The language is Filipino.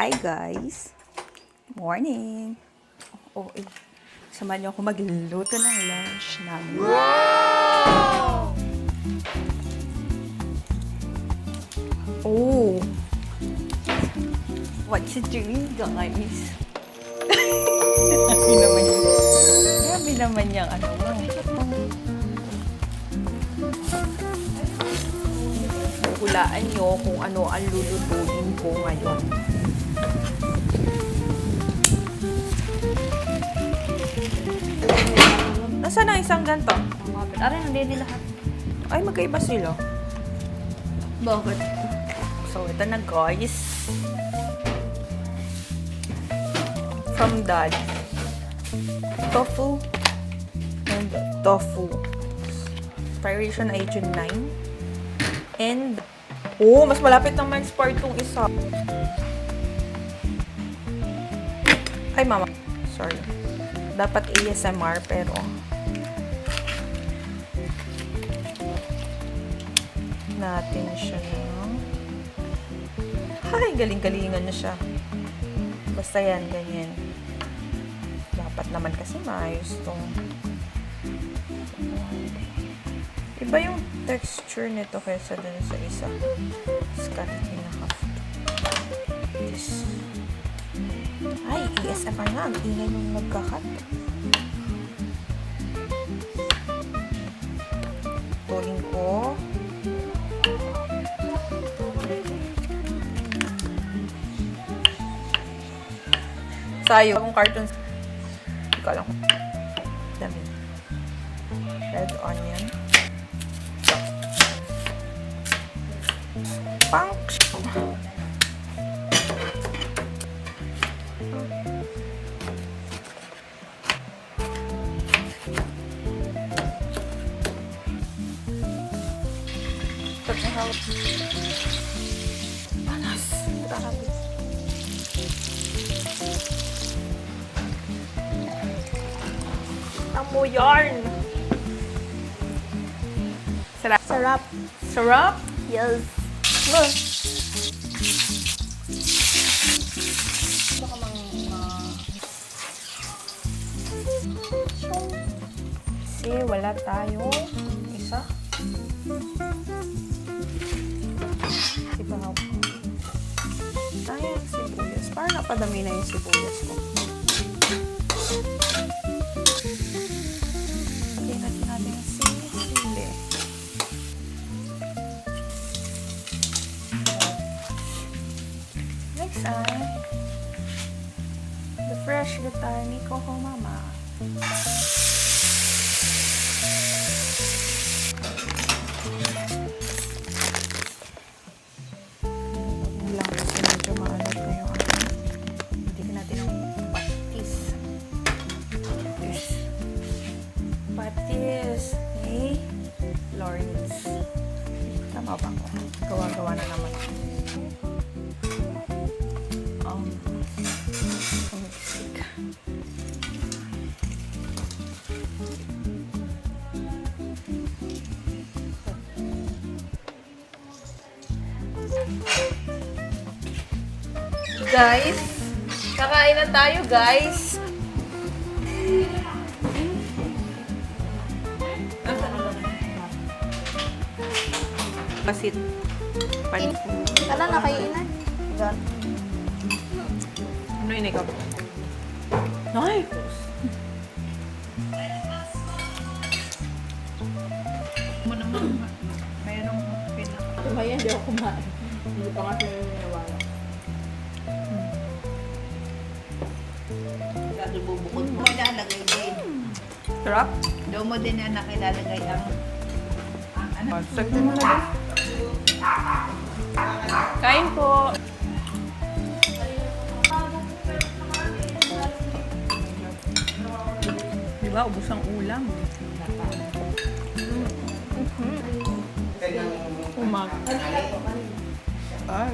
Hi guys! Morning! Samahan niyo ako magluto ng lunch namin. Wow! Oh! What you doing guys? Grabe naman yung ano mo. Hulaan niyo kung ano ang lulutuin ko ngayon. Nasaan ang isang ganito? Aray, hindi lahat. Ay, magkaiba sila. Bakit? So, ito na guys. From Dad. Tofu and tofu. Expiration ay June 9. And, mas malapit na ma-expire itong isa. Ay, mama. Sorry. Dapat ASMR, pero natin siya ng... Ay, galing-galingan na siya. Basta yan, ganyan. Dapat naman kasi maayos itong... Iba yung texture nito kaysa dun sa isa. Cut it in half. This. Ay, ASMR na. Ang ingay nung nagkakat. Tuling ko. Sayo. Kung cartoons. Hindi ko alam. Dami. Red onion. Punk. Panas. Grabe. Amo yarn. Sarap. Sarap. Sarap? Yes. Baka Kasi wala tayong isa. Sibaw. Sayang sibuyas. Parang napadami na yung sibuyas ko. Lagyan natin yung sili. Next ay the fresh guitar ni Coco Mama. Patis ni Lawrence. Tama ba ako? Gawa-gawa na naman ako. Mexic. Guys, kakain na tayo guys. Pasit. Panis. Kala na kainan. Gan. Ano yun ikaw? Ay! Mo naman, mayroong pinak. Tumayan, di ako kumain. Hindi pa nga sila niniwala. Lalo bubukod mo. Ilalagay din. Sarap? Doon mo din na nakilalagay ang ano? Sagdan mo na din. Kain po! Diba, ubos ang ulam. Umag. Ay,